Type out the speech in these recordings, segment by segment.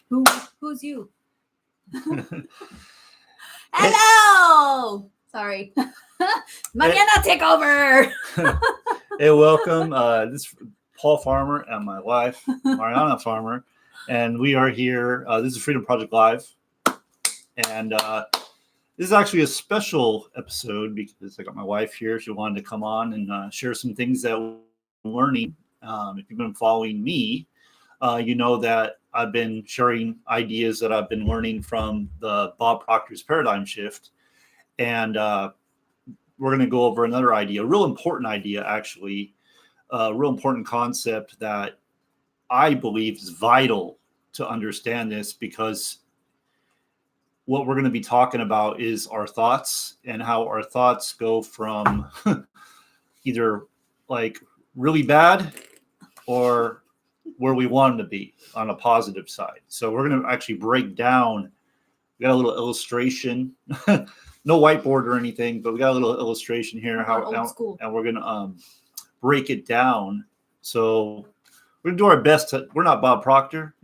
Who's you? Hello. Sorry. Mariana, take over. Hey, welcome. This is Paul Farmer and my wife, Mariana Farmer, and we are here. This is Freedom Project Live, and this is actually a special episode because I got my wife here. She wanted to come on and share some things that we're learning. If you've been following me, you know that I've been sharing ideas that I've been learning from the Bob Proctor's Paradigm Shift, and we're going to go over another idea, a real important idea, actually, a real important concept that I believe is vital to understand this, because what we're going to be talking about is our thoughts and how our thoughts go from either like really bad or where we want them to be on a positive side. So we're going to actually break down. We got a little illustration, no whiteboard or anything, but we got a little illustration here. And we're going to break it down. So we're going to do our best we're not Bob Proctor,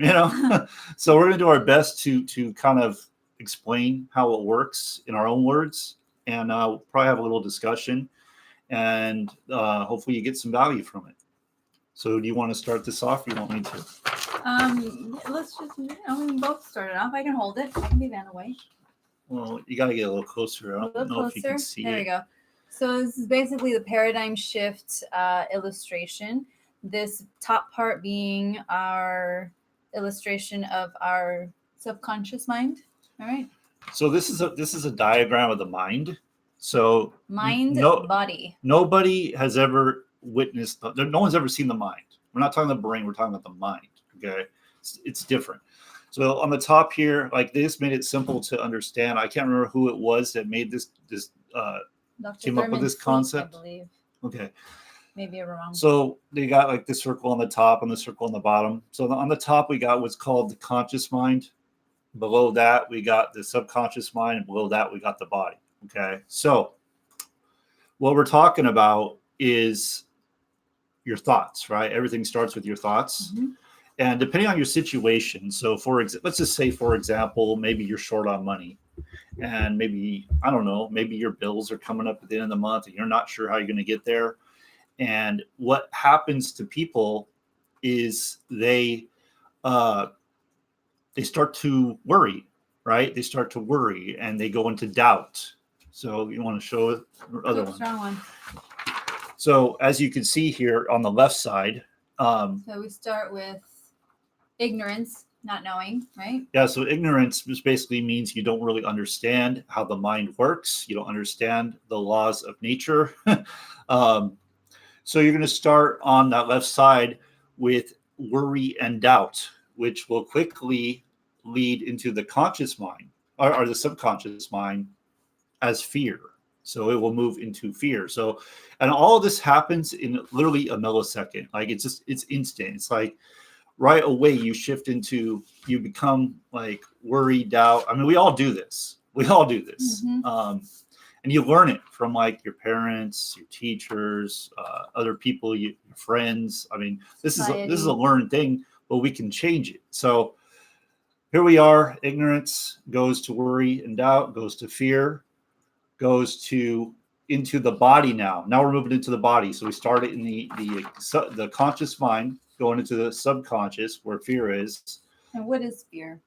so we're going to do our best to kind of explain how it works in our own words, and we'll probably have a little discussion, and hopefully you get some value from it. So do you want to start this off, or you want me to? Let's just, we can both start it off. I can hold it. I can be van away. Well, you got to get a little closer. I don't know if you can see There we go. So this is basically the paradigm shift illustration. This top part being our illustration of our subconscious mind. All right. So this is a diagram of the mind. So body. Nobody has ever witnessed. No one's ever seen the mind. We're not talking about the brain. We're talking about the mind. Okay, it's different. So on the top here, like this made it simple to understand. I can't remember who it was that made this came up with this concept. I believe. Okay. Maybe I'm wrong. So they got like the circle on the top and the circle on the bottom. So on the top we got what's called the conscious mind. Below that we got the subconscious mind, and below that we got the body. Okay. So what we're talking about is your thoughts, right? Everything starts with your thoughts. Mm-hmm. And depending on your situation, so let's just say, for example, maybe you're short on money, and maybe, I don't know, maybe your bills are coming up at the end of the month and you're not sure how you're going to get there. And what happens to people is they start to worry, right? They start to worry and they go into doubt. So you want to show the other one. Strong one. So as you can see here on the left side. So we start with ignorance, not knowing, right? Yeah, so ignorance just basically means you don't really understand how the mind works. You don't understand the laws of nature. So you're going to start on that left side with worry and doubt, which will quickly lead into the conscious mind or the subconscious mind as fear. So it will move into fear. So, and all of this happens in literally a millisecond. Like it's instant. It's like right away you become like worry, doubt. I mean, we all do this. Mm-hmm. And you learn it from like your parents, your teachers, other people, your friends. I mean, this is a learned thing, but we can change it. So here we are. Ignorance goes to worry and doubt, goes to fear, goes into the body now. Now we're moving into the body. So we started in the conscious mind, going into the subconscious where fear is. And what is fear?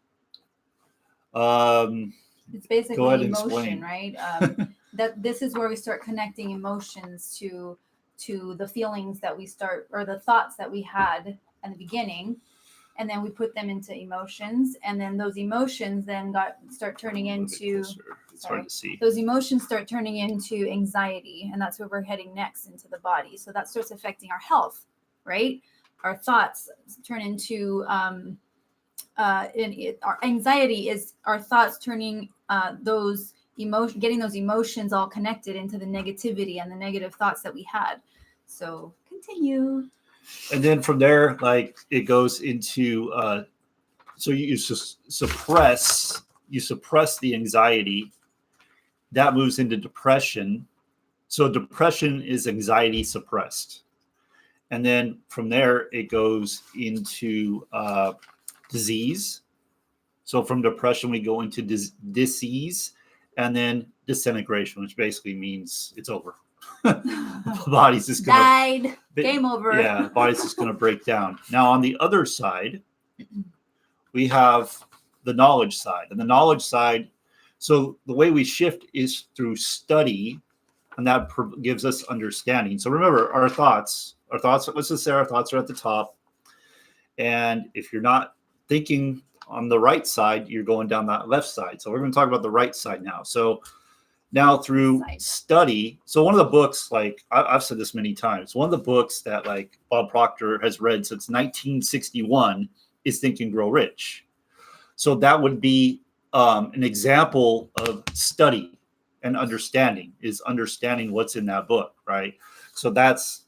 It's basically emotion, right? That this is where we start connecting emotions to the feelings that we start, or the thoughts that we had at the beginning, and then we put them into emotions, and then those emotions then start turning into. It's hard to see. Those emotions start turning into anxiety, and that's where we're heading next, into the body. So that starts affecting our health, right? Our thoughts turn into our anxiety is our thoughts turning getting those emotions all connected into the negativity and the negative thoughts that we had. So continue. And then from there, like it goes into so you suppress the anxiety. That moves into depression. So depression is anxiety suppressed. And then from there, it goes into disease. So from depression, we go into disease, and then disintegration, which basically means it's over. The body's just gonna Died. Game over. Yeah, body's just gonna break down. Now on the other side, we have the knowledge side, and the knowledge side. So the way we shift is through study, and that gives us understanding. So remember, our thoughts. Let's just say our thoughts are at the top, and if you're not thinking on the right side, you're going down that left side. So we're going to talk about the right side now. So now through study, so one of the books, like I've said this many times, one of the books that like Bob Proctor has read since 1961 is Think and Grow Rich. So that would be an example of study and understanding, is understanding what's in that book, right? So that's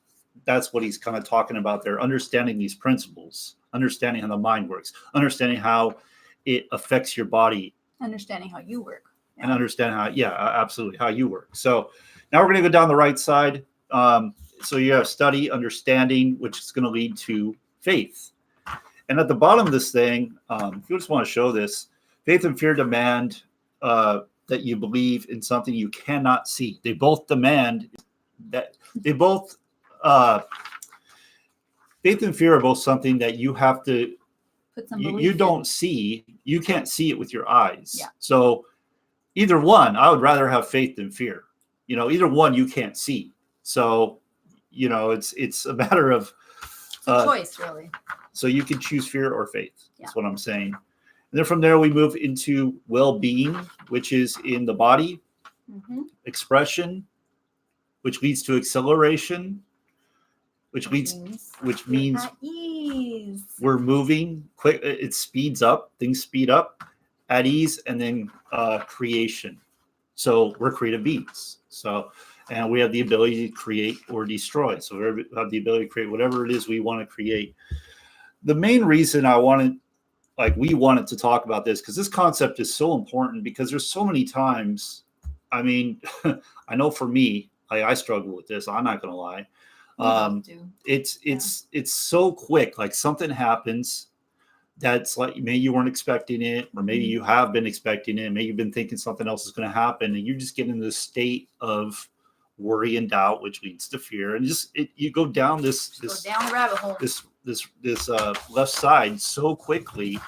what he's kind of talking about there, understanding these principles, understanding how the mind works, understanding how it affects your body, understanding how you work, and understand how, absolutely, how you work. So now we're going to go down the right side. So you have study, understanding, which is going to lead to faith. And at the bottom of this thing, if you just want to show this, faith and fear demand that you believe in something you cannot see. They both demand that faith and fear are both something that you have to, you don't see, you can't see it with your eyes. Yeah. So either one, I would rather have faith than fear. Either one you can't see. So, it's a matter of choice, really. So you can choose fear or faith. That's what I'm saying. And then from there, we move into well-being, which is in the body, expression, which leads to acceleration, which means at ease. We're moving quick. It speeds up. Things speed up at ease, and then creation. So we're creative beings. So, and we have the ability to create or destroy. So we have the ability to create whatever it is we want to create. The main reason we wanted to talk about this, because this concept is so important, because there's so many times, I mean, I know for me, I struggle with this. I'm not going to lie. It's so quick. Like something happens that's like, maybe you weren't expecting it, or maybe you have been expecting it. Maybe you've been thinking something else is going to happen, and you just get in this state of worry and doubt, which leads to fear. And you go down go down the rabbit hole. This left side so quickly.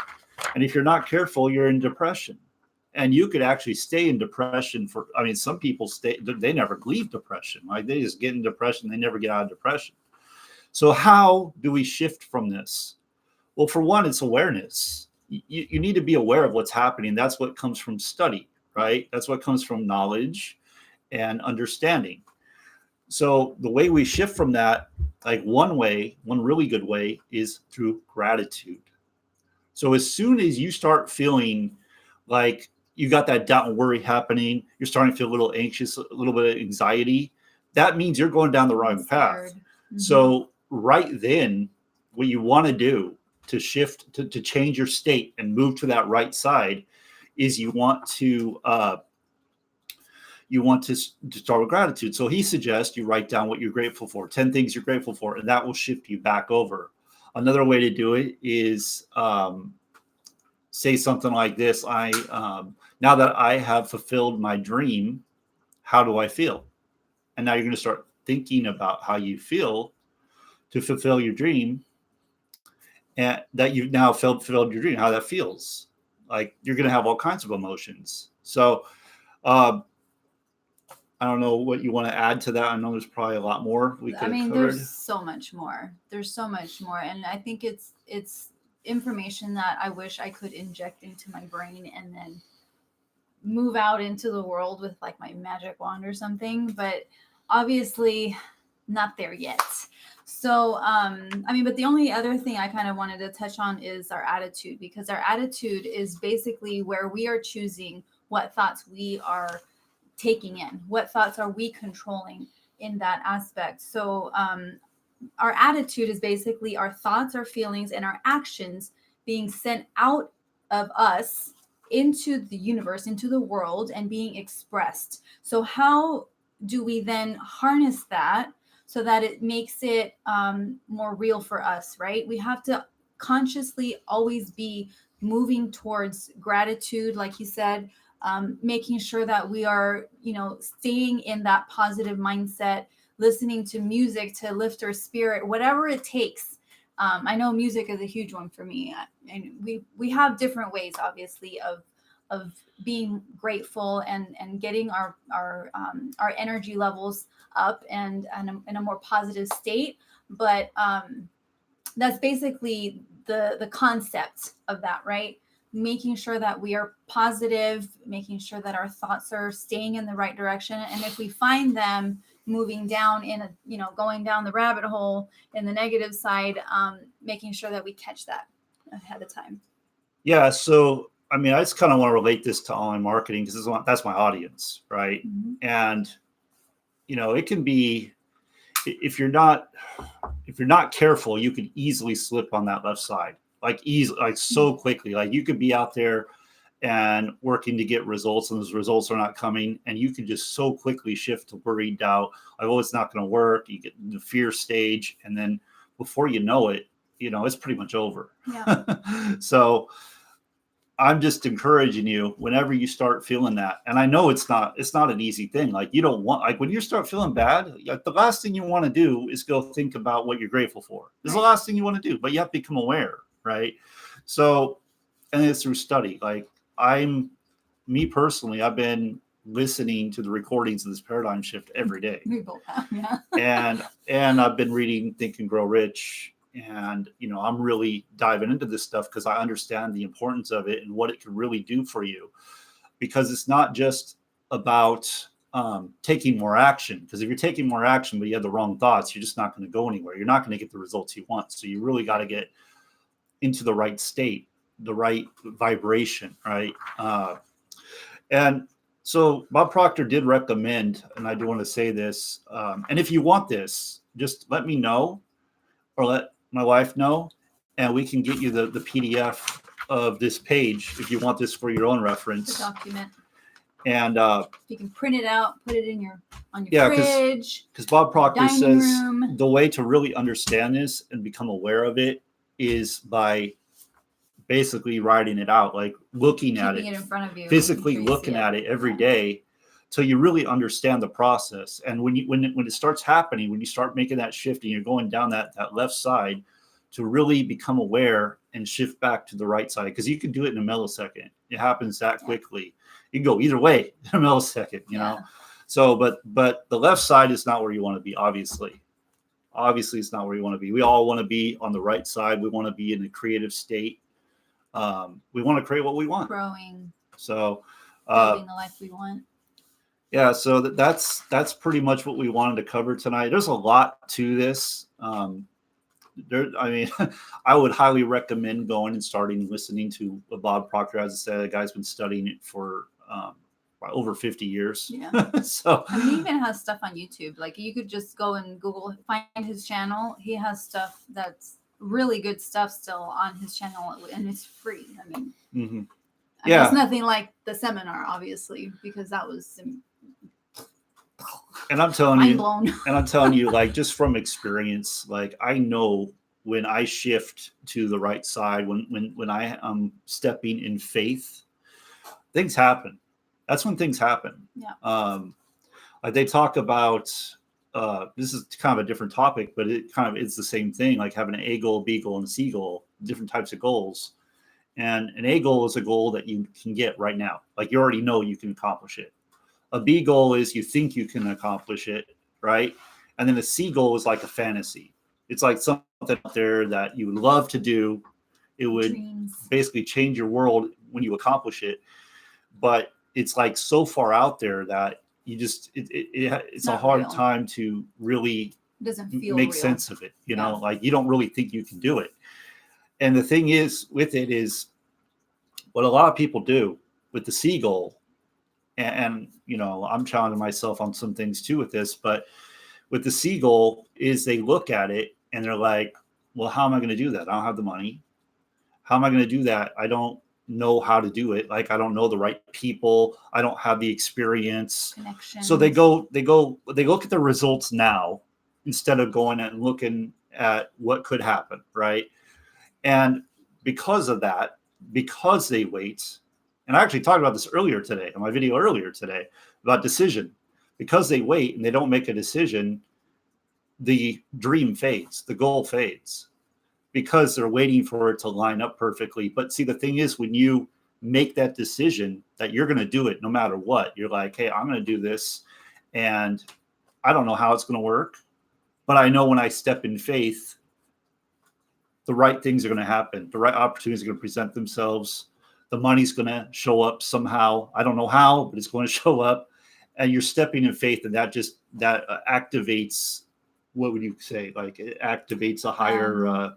And if you're not careful, you're in depression. And you could actually stay in depression some people they never leave depression. Like they just get in depression. They never get out of depression. So how do we shift from this? Well, for one, it's awareness. You need to be aware of what's happening. That's what comes from study, right? That's what comes from knowledge and understanding. So the way we shift from that, like one really good way, is through gratitude. So as soon as you start feeling like you got that doubt and worry happening, you're starting to feel a little anxious, a little bit of anxiety, that means you're going down the wrong path. So right then, what you want to do to shift, to change your state and move to that right side, is you want to start with gratitude. So he suggests you write down what you're grateful for, 10 things you're grateful for, and that will shift you back over. Another way to do it is say something like this: now that I have fulfilled my dream, how do I feel? And now you're going to start thinking about how you feel to fulfill your dream, and that you've now fulfilled your dream, how that feels. Like you're going to have all kinds of emotions. So I don't know what you want to add to that. I know there's probably a lot more we could have covered. There's so much more. And I think it's information that I wish I could inject into my brain and then move out into the world with like my magic wand or something, but obviously not there yet. So, but the only other thing I kind of wanted to touch on is our attitude, because our attitude is basically where we are choosing what thoughts we are taking in, what thoughts are we controlling in that aspect. So our attitude is basically our thoughts, our feelings, and our actions being sent out of us into the universe, into the world, and being expressed. So how do we then harness that so that it makes it more real for us, right? We have to consciously always be moving towards gratitude, like you said, making sure that we are, staying in that positive mindset, listening to music to lift our spirit, whatever it takes. I know music is a huge one for me, and we have different ways, obviously, of being grateful and getting our energy levels up and in a more positive state. But that's basically the concept of that, right? Making sure that we are positive, making sure that our thoughts are staying in the right direction, and if we find them moving down going down the rabbit hole in the negative side, making sure that we catch that ahead of time. Yeah. So, I mean, I just kind of want to relate this to online marketing because that's my audience, right? Mm-hmm. And, it can be, if you're not careful, you could easily slip on that left side, like so quickly. Like you could be out there and working to get results, and those results are not coming, and you can just so quickly shift to worry, doubt, like, oh, it's not going to work. You get the fear stage, and then before you know it, it's pretty much over. Yeah. So I'm just encouraging you whenever you start feeling that. And I know it's not an easy thing. Like you don't want, like when you start feeling bad, like the last thing you want to do is go think about what you're grateful for. This is the last thing you want to do, but you have to become aware. Right. So, and it's through study. Like me personally, I've been listening to the recordings of this paradigm shift every day. We both have, yeah. and I've been reading Think and Grow Rich. And, I'm really diving into this stuff because I understand the importance of it and what it can really do for you, because it's not just about taking more action. Because if you're taking more action, but you have the wrong thoughts, you're just not going to go anywhere. You're not going to get the results you want. So you really got to get into the right state, the right vibration. Right. And so Bob Proctor did recommend, and I do want to say this, and if you want this, just let me know or let my wife know, and we can get you the PDF of this page if you want this for your own reference. The document. And you can print it out, put it on your fridge. Because Bob Proctor says room. The way to really understand this and become aware of it is by basically writing it out, like looking at it in front of you, physically looking at it every day, till you really understand the process. And when it starts happening, when you start making that shift and you're going down that left side, to really become aware and shift back to the right side, because you can do it in a millisecond. It happens that quickly. You can go either way in a millisecond, you know. So, but the left side is not where you want to be. Obviously, it's not where you want to be. We all want to be on the right side. We want to be in a creative state. We want to create what we want. Growing. So, building the life we want. Yeah, so that's pretty much what we wanted to cover tonight. There's a lot to this. I would highly recommend going and starting listening to Bob Proctor. As I said, the guy's been studying it for over 50 years. Yeah. So he even has stuff on YouTube. Like you could just go and Google, find his channel. He has stuff that's really good stuff still on his channel, and it's free. I mean, it's nothing like the seminar, obviously, because that was. And I'm telling you, like just from experience, like I know when I shift to the right side, when I am stepping in faith, things happen. That's when things happen. Yeah. Like they talk about, this is kind of a different topic, but it's the same thing. Like having an A goal, B goal, and a C goal, different types of goals. And an A goal is a goal that you can get right now. Like you already know you can accomplish it. A B goal is you think you can accomplish it, right? And then a C goal is like a fantasy. It's like something out there that you would love to do. It would basically change your world when you accomplish it. But it's like so far out there that you just it's a hard time to really make sense of it. You know, like you don't really think you can do it. And the thing is with it is what a lot of people do with the C goal. And I'm challenging myself on some things too with this, but with the C goal is they look at it and they're like, well, how am I going to do that? I don't have the money. How am I going to do that? I don't know how to do it. Like, I don't know the right people. I don't have the experience. Connection. So they look at the results now instead of going and looking at what could happen. Right. And because of that, because they wait, and I actually talked about this earlier today in my video earlier today about decision. Because they wait and they don't make a decision, the dream fades, the goal fades, because they're waiting for it to line up perfectly. But see, the thing is, when you make that decision that you're going to do it no matter what, you're like, hey, I'm going to do this, and I don't know how it's going to work, but I know when I step in faith, the right things are going to happen. The right opportunities are going to present themselves. The money's going to show up somehow. I don't know how, but it's going to show up. And you're stepping in faith, and that activates, what would you say? Like, it activates a higher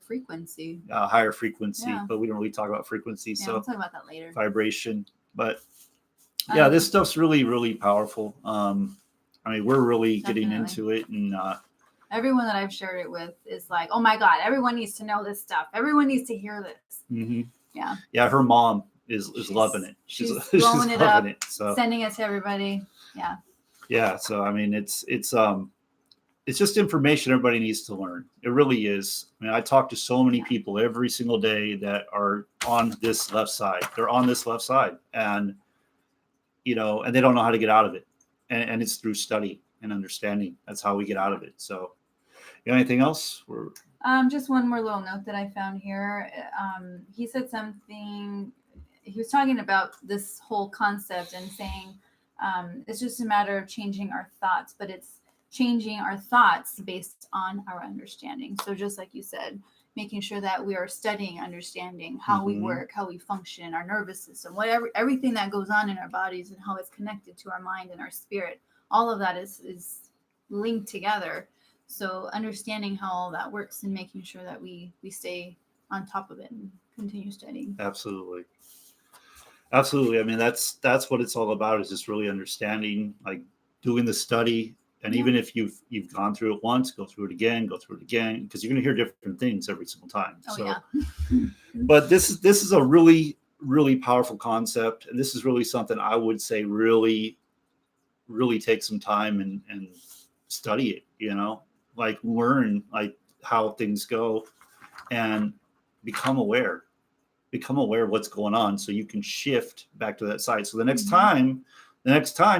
frequency. Higher frequency, Yeah. but we don't really talk about frequency. Yeah, So we'll talk about that later. vibration. But yeah, this stuff's really, really powerful. I mean, we're really getting Definitely. into it, and Everyone that I've shared it with is like, oh my God, everyone needs to know this stuff. Everyone needs to hear this. Yeah. Her mom is loving it. She's blowing it loving up, it. So sending it to everybody. yeah, so I mean, it's just information everybody needs to learn. It really is. I mean, I talk to so many people every single day that are on this left side. They're on this left side, and and they don't know how to get out of it. And it's through study and understanding. That's how we get out of it. So, you got anything else? Just one more little note that I found here. He said something. He was talking about this whole concept and saying it's just a matter of changing our thoughts, but it's changing our thoughts based on our understanding. So just like you said, making sure that we are studying, understanding how we work, how we function, our nervous system, everything that goes on in our bodies and how it's connected to our mind and our spirit. All of that is linked together. So understanding how all that works and making sure that we stay on top of it and continue studying. Absolutely. I mean, that's what it's all about, is just really understanding, like doing the study. And even if you've gone through it once, go through it again, because you're going to hear different things every single time. But this is a really, really powerful concept. And this is really something I would say really, really take some time and study it, like learn like how things go and become aware of what's going on, so you can shift back to that side. So the next time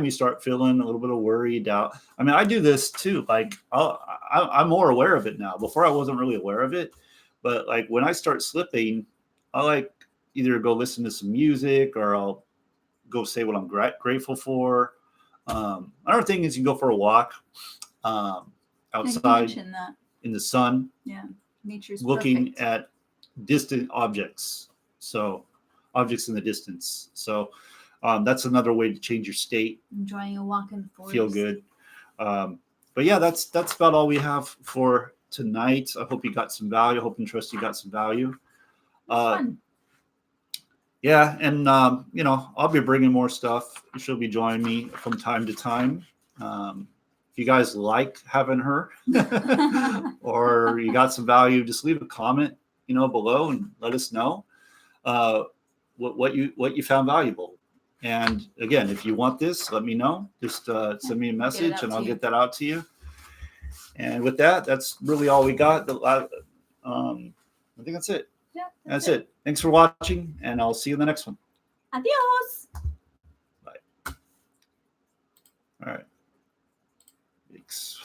you start feeling a little bit of worry, doubt. I mean, I do this too. Like I'm more aware of it now. Before I wasn't really aware of it, but like when I start slipping, I like either go listen to some music or I'll go say what I'm grateful for. Another thing is you go for a walk outside in the sun. Yeah, nature's looking perfect. at distant objects. So objects in the distance. So that's another way to change your state. Enjoying a walk in the forest. Feel good. But yeah, that's about all we have for tonight. I hope you got some value. I hope and trust you got some value. Fun. Yeah, and I'll be bringing more stuff. She'll be joining me from time to time. If you guys like having her or you got some value, just leave a comment, below and let us know what you found valuable. And again, if you want this, let me know. Just send me a message and I'll get that out to you. And with that, that's really all we got. I think that's it. Yeah, that's it. Thanks for watching, and I'll see you in the next one. Adios. Bye. All right. Thanks.